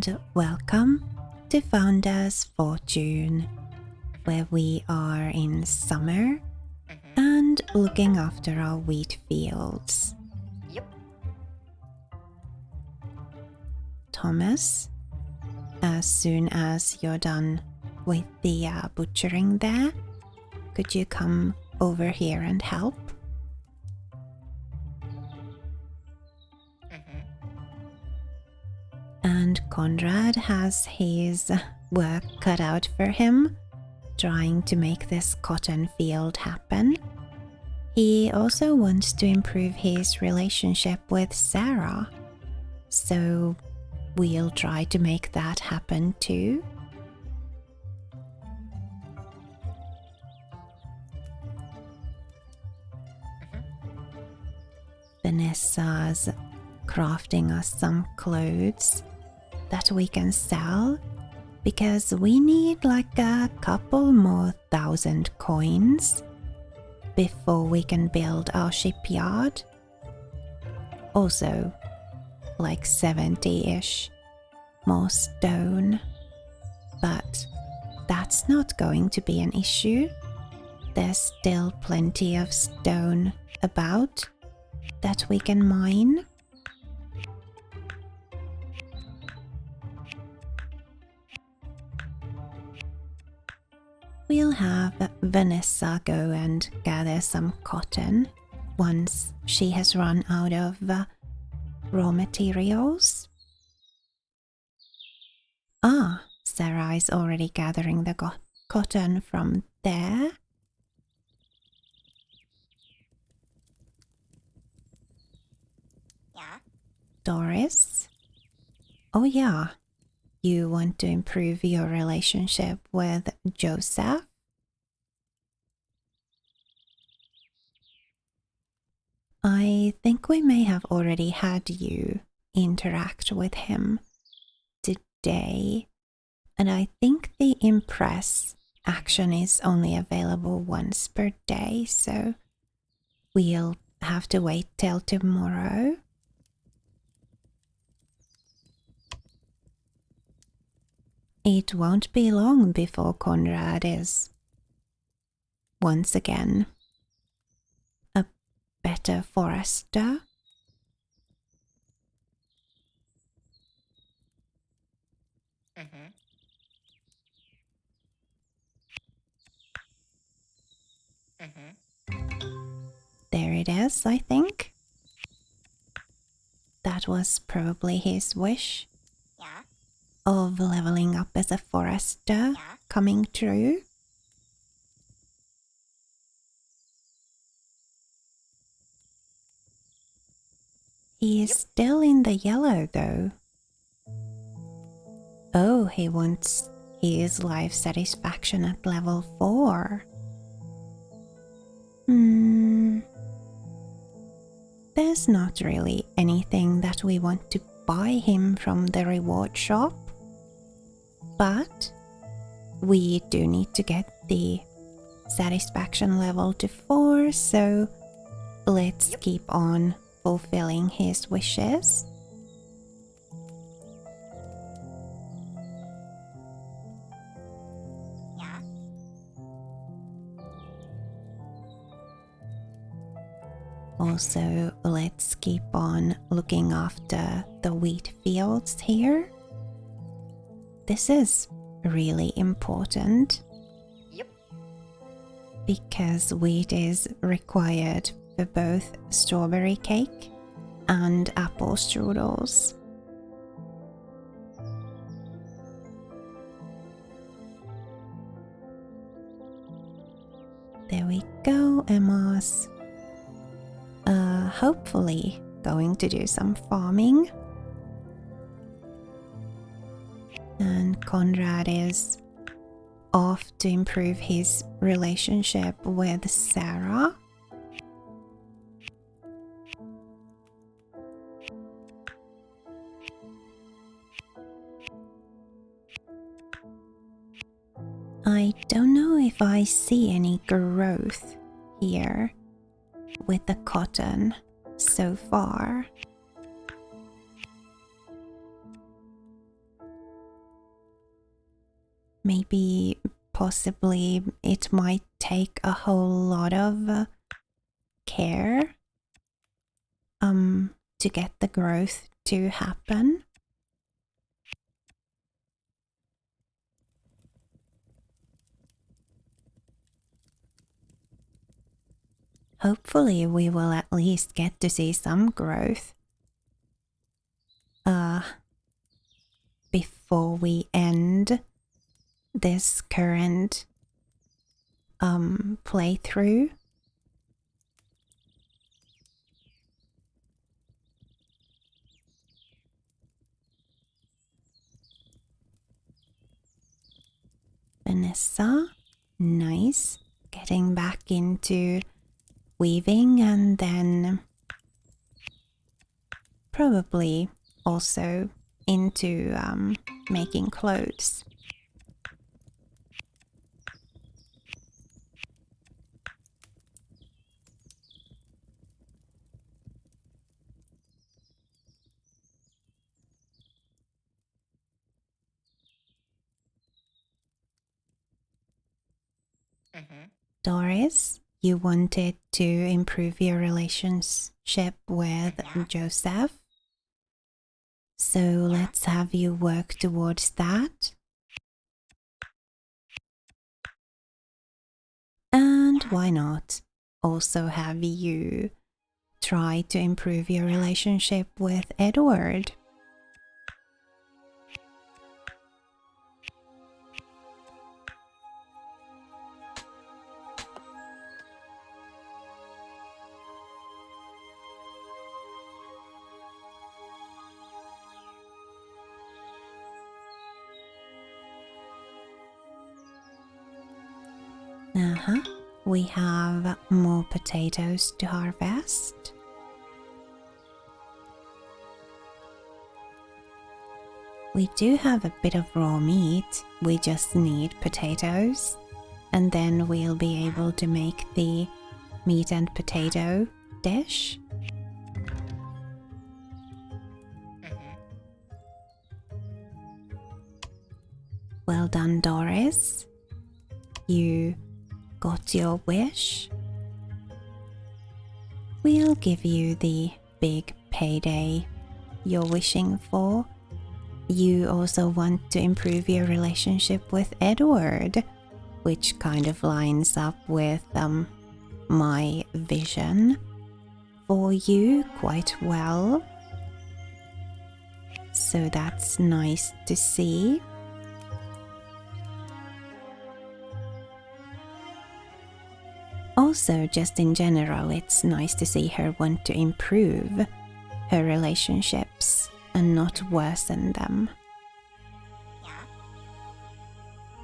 and welcome to Founder's Fortune, where we are in summer and looking after our wheat fields. Yep. Thomas, as soon as you're done with the butchering there, could you come over here and help? And Conrad has his work cut out for him, trying to make this cotton field happen. He also wants to improve his relationship with Sarah, so we'll try to make that happen too. Vanessa's crafting us some clothes that we can sell because we need like a couple more 1,000 coins before we can build our shipyard. Also, like 70-ish more stone, but that's not going to be an issue. There's still plenty of stone about that we can mine. We'll have Vanessa go and gather some cotton once she has run out of raw materials. Ah, Sarah is already gathering the cotton from there. Yeah. Doris? Oh yeah. You want to improve your relationship with Joseph? I think we may have already had you interact with him today, and I think the impress action is only available once per day, so we'll have to wait till tomorrow. It won't be long before Conrad is once again a better forester. There it is, I think. That was probably his wish. Yeah. Of leveling up as a forester coming true. He is still in the yellow though. Oh, he wants his life satisfaction at level 4. There's not really anything that we want to buy him from the reward shop. But we do need to get the satisfaction level to 4, so let's keep on fulfilling his wishes. Yeah. Also, let's keep on looking after the wheat fields here. This is really important. Yep. Because wheat is required for both strawberry cake and apple strudels. There we go, Emma's hopefully going to do some farming. And Conrad is off to improve his relationship with Sarah. I don't know if I see any growth here with the cotton so far. maybe possibly it might take a whole lot of care to get the growth to happen. Hopefully we will at least get to see some growth before we end this current playthrough. Vanessa, nice. Getting back into weaving and then probably also into making clothes. Doris, you wanted to improve your relationship with Joseph. So let's have you work towards that. And why not also have you try to improve your relationship with Edward? We have more potatoes to harvest. We do have a bit of raw meat, we just need potatoes, and then we'll be able to make the meat and potato dish. Well done, Doris. You got your wish. We'll give you the big payday you're wishing for. You also want to improve your relationship with Edward, which kind of lines up with my vision for you quite well. So that's nice to see. Also, just in general, it's nice to see her want to improve her relationships and not worsen them.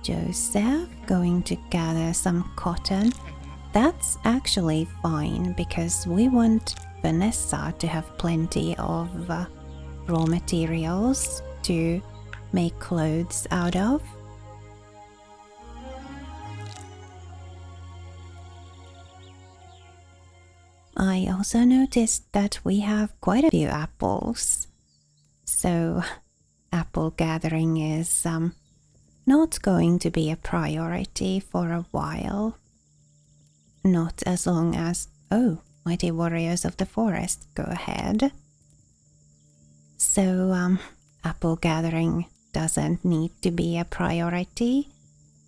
Joseph going to gather some cotton. That's actually fine because we want Vanessa to have plenty of raw materials to make clothes out of. I also noticed that we have quite a few apples, so apple gathering is not going to be a priority for a while. Not as long as, oh, mighty warriors of the forest, go ahead. So apple gathering doesn't need to be a priority,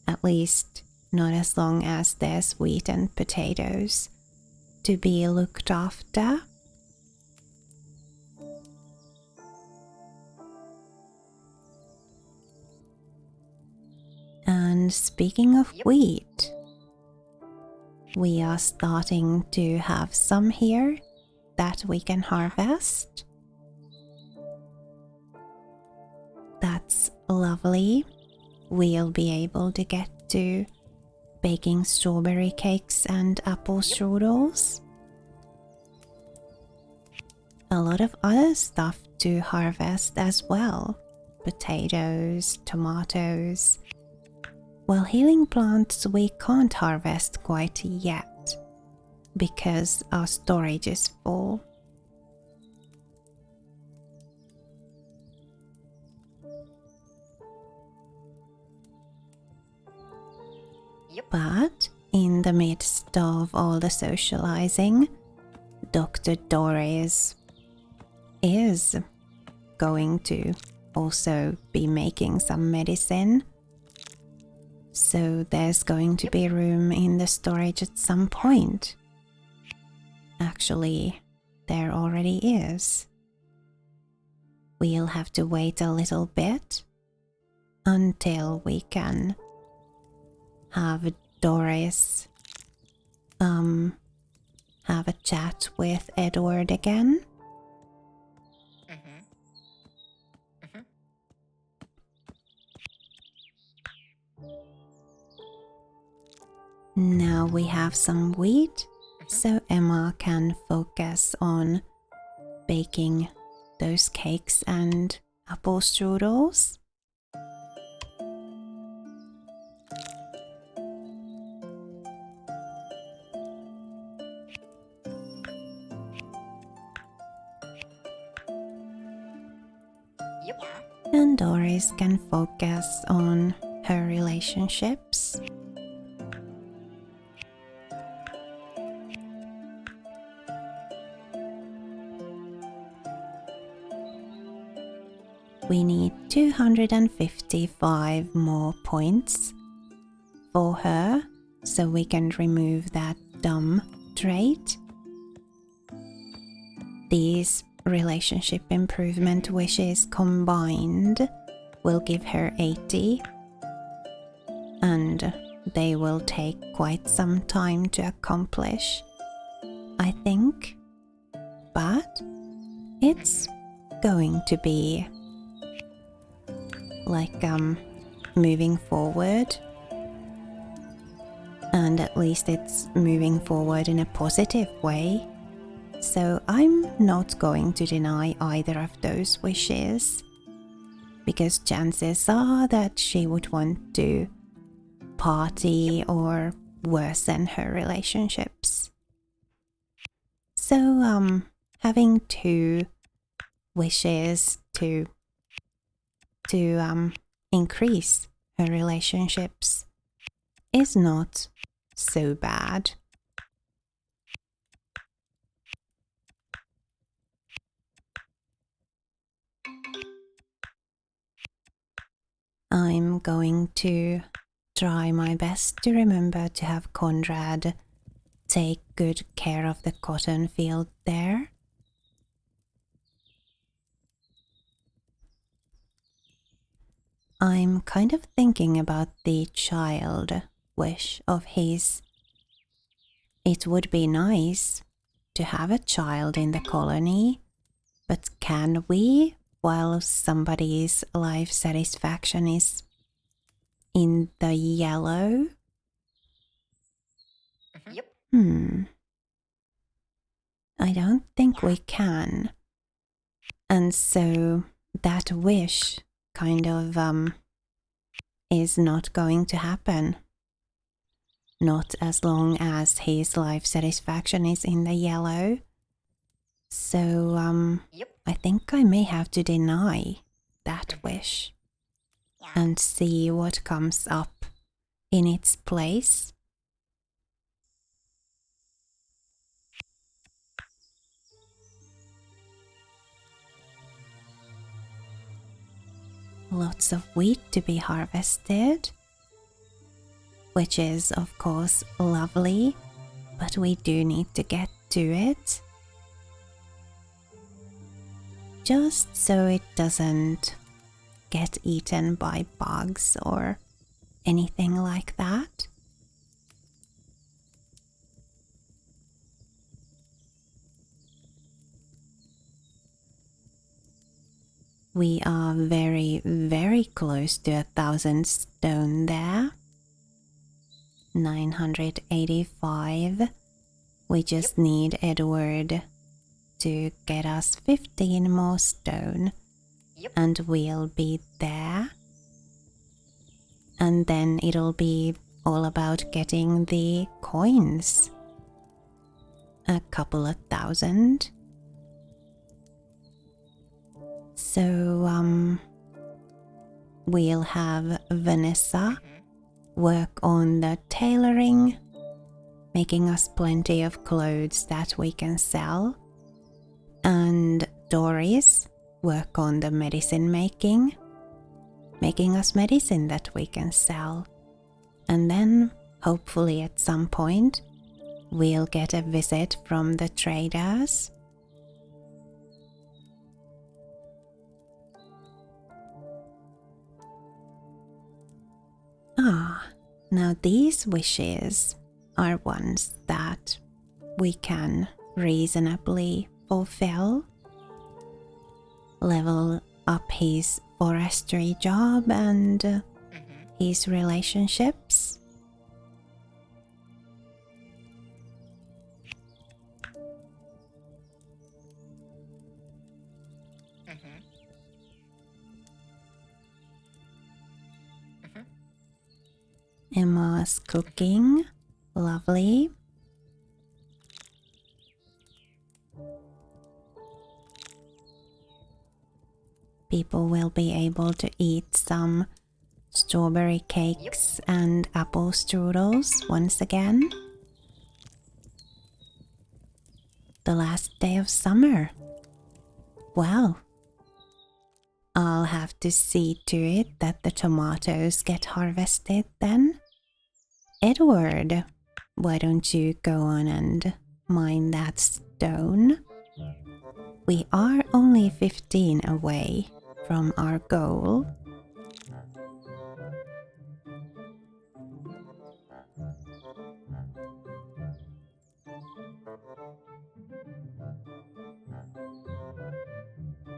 at least not as long as there's wheat and potatoes to be looked after. And speaking of wheat, we are starting to have some here that we can harvest. That's lovely. We'll be able to get to baking strawberry cakes and apple strudels. A lot of other stuff to harvest as well. Potatoes, tomatoes. Well, healing plants we can't harvest quite yet because our storage is full. But in the midst of all the socializing, Dr. Doris is going to also be making some medicine. So there's going to be room in the storage at some point. Actually, there already is. We'll have to wait a little bit until we can have Doris have a chat with Edward again. Now we have some wheat, so Emma can focus on baking those cakes and apple strudels. And Doris can focus on her relationships. We need 255 more points for her, so we can remove that dumb trait. These relationship improvement wishes combined will give her 80, and they will take quite some time to accomplish, I think, but it's going to be like moving forward, and at least it's moving forward in a positive way. So I'm not going to deny either of those wishes, because chances are that she would want to party or worsen her relationships. So having two wishes to increase her relationships is not so bad. I'm going to try my best to remember to have Conrad take good care of the cotton field there. I'm kind of thinking about the child wish of his. It would be nice to have a child in the colony, but can we, while somebody's life satisfaction is in the yellow? I don't think we can. And so that wish kind of is not going to happen. Not as long as his life satisfaction is in the yellow. So I think I may have to deny that wish and see what comes up in its place. Lots of wheat to be harvested, which is of course lovely, but we do need to get to it, just so it doesn't get eaten by bugs or anything like that. We are very, very close to 1,000 stone there. 985. We just need Edward to get us 15 more stone, and we'll be there. And then it'll be all about getting the coins. A couple of thousand. So we'll have Vanessa work on the tailoring, making us plenty of clothes that we can sell. And Doris work on the medicine making us medicine that we can sell. And then, hopefully at some point, we'll get a visit from the traders. Now these wishes are ones that we can reasonably fulfill. Level up his forestry job and his relationships. Emma's cooking, lovely. People will be able to eat some strawberry cakes and apple strudels once again. The last day of summer. Well, I'll have to see to it that the tomatoes get harvested then. Edward, why don't you go on and mine that stone? We are only 15 away from our goal.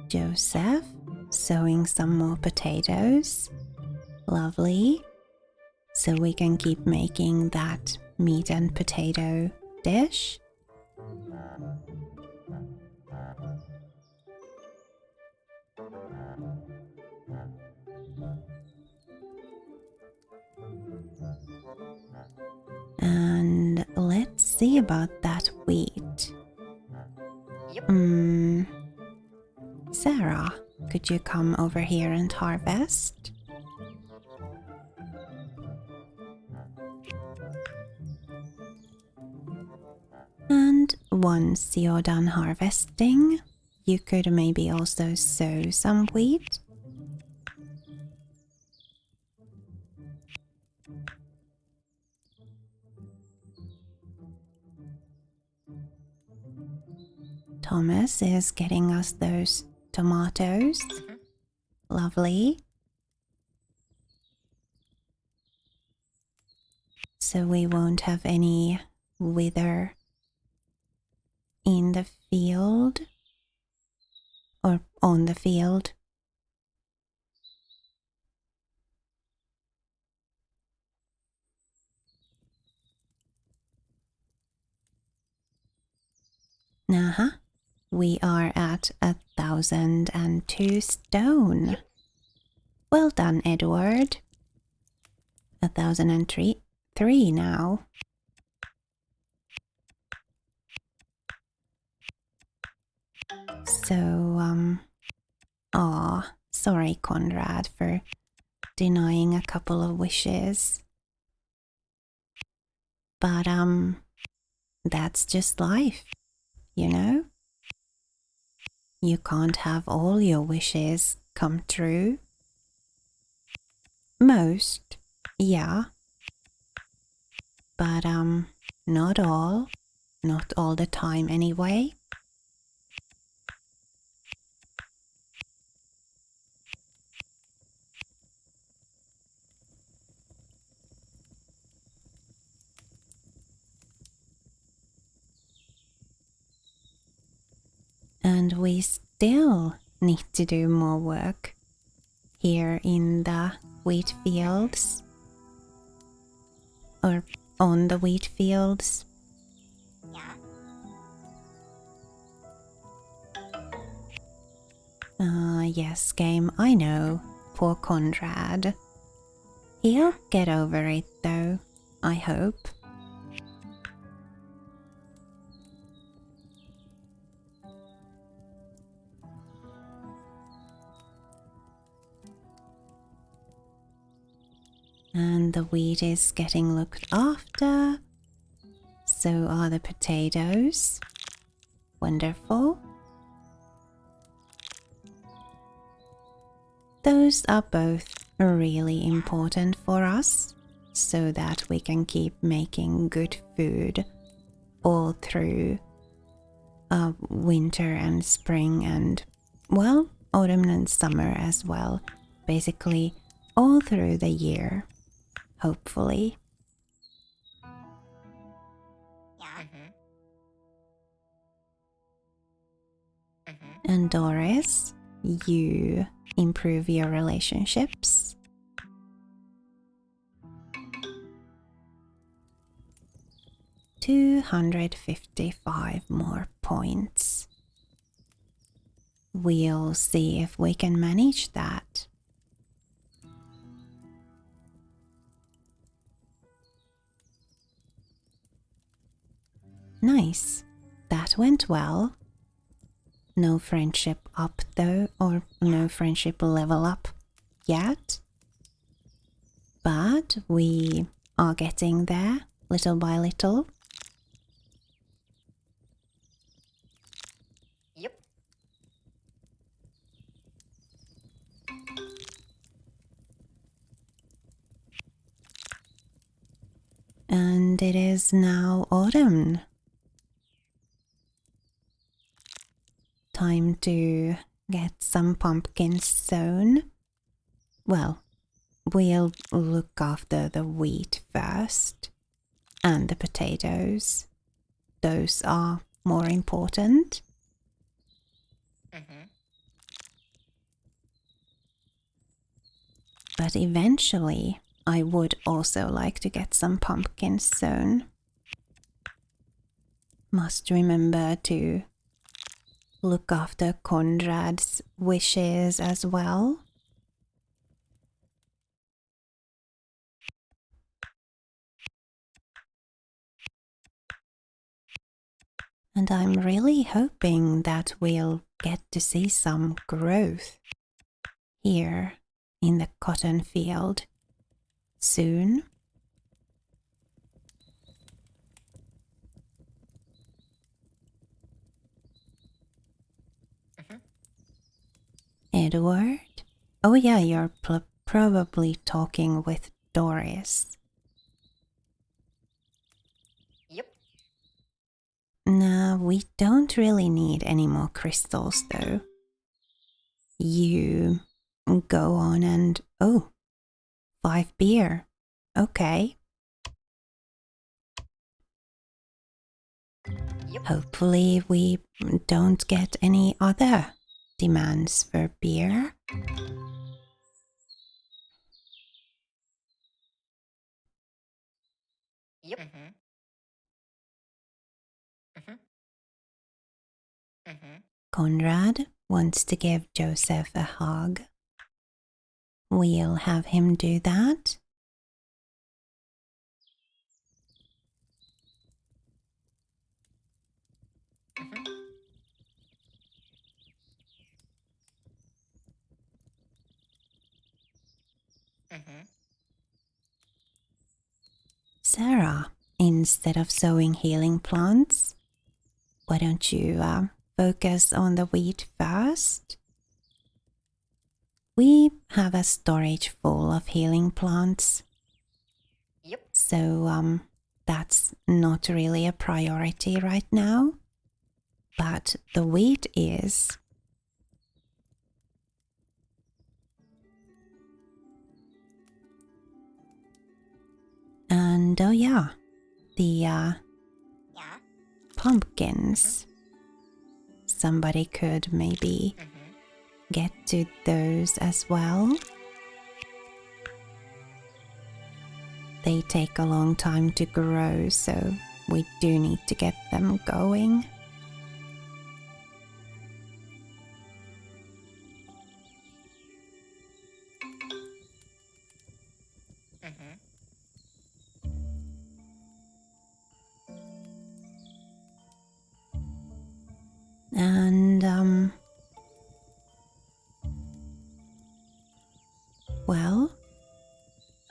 Joseph, sowing some more potatoes. Lovely. So we can keep making that meat and potato dish. And let's see about that wheat. Sarah, could you come over here and harvest? And once you're done harvesting, you could maybe also sow some wheat. Thomas is getting us those tomatoes. Lovely. So we won't have any wither in the field or on the field. We are at 1,002 stone. Well done, Edward. 1,003 now. So, sorry, Conrad, for denying a couple of wishes. But, that's just life, you know? You can't have all your wishes come true. Most, yeah. But, not all the time anyway. And we still need to do more work here in the wheat fields, or on the wheat fields. Yes, game, I know. Poor Conrad. He'll get over it though, I hope. And the wheat is getting looked after. So are the potatoes. Wonderful. Those are both really important for us so that we can keep making good food all through winter and spring and, well, autumn and summer as well. Basically, all through the year, hopefully. And Doris, you improve your relationships. $255 more points. We'll see if we can manage that. Nice. That went well. No friendship up though, or no friendship level up yet. But we are getting there little by little. Yep. And it is now autumn. Time to get some pumpkins sown. Well, we'll look after the wheat first and the potatoes. Those are more important. But eventually, I would also like to get some pumpkins sown. Must remember to look after Conrad's wishes as well. And I'm really hoping that we'll get to see some growth here in the cotton field soon. Edward? Oh yeah, you're probably talking with Doris. Yep. Nah, we don't really need any more crystals though. You go on and... oh, 5 beer. Okay. Yep. Hopefully we don't get any other demands for beer. Yep. Conrad wants to give Joseph a hug. We'll have him do that. Sarah, instead of sowing healing plants, why don't you focus on the wheat first? We have a storage full of healing plants. Yep. So that's not really a priority right now. But the wheat is. And oh yeah, the pumpkins. Somebody could maybe get to those as well. They take a long time to grow, so we do need to get them going. And well,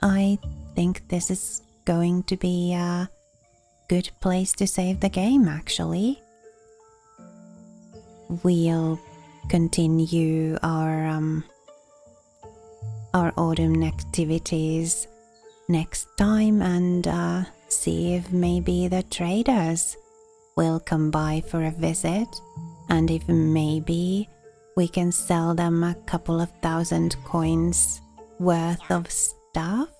I think this is going to be a good place to save the game, actually. We'll continue our autumn activities next time and see if maybe the traders will come by for a visit, and if maybe we can sell them a couple of thousand coins worth of stuff.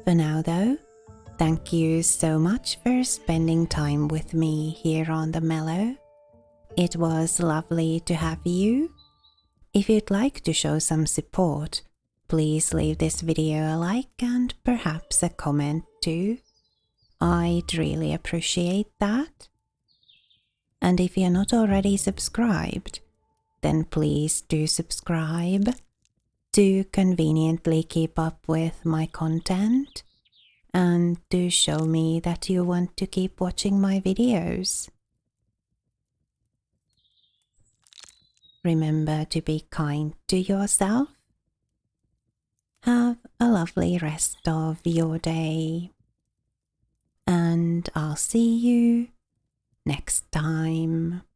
For now though, thank you so much for spending time with me here on the Mellow. It was lovely to have you. If you'd like to show some support, please leave this video a like and perhaps a comment too. I'd really appreciate that. And if you're not already subscribed, then please do subscribe to conveniently keep up with my content and to show me that you want to keep watching my videos. Remember to be kind to yourself. Have a lovely rest of your day, and I'll see you next time.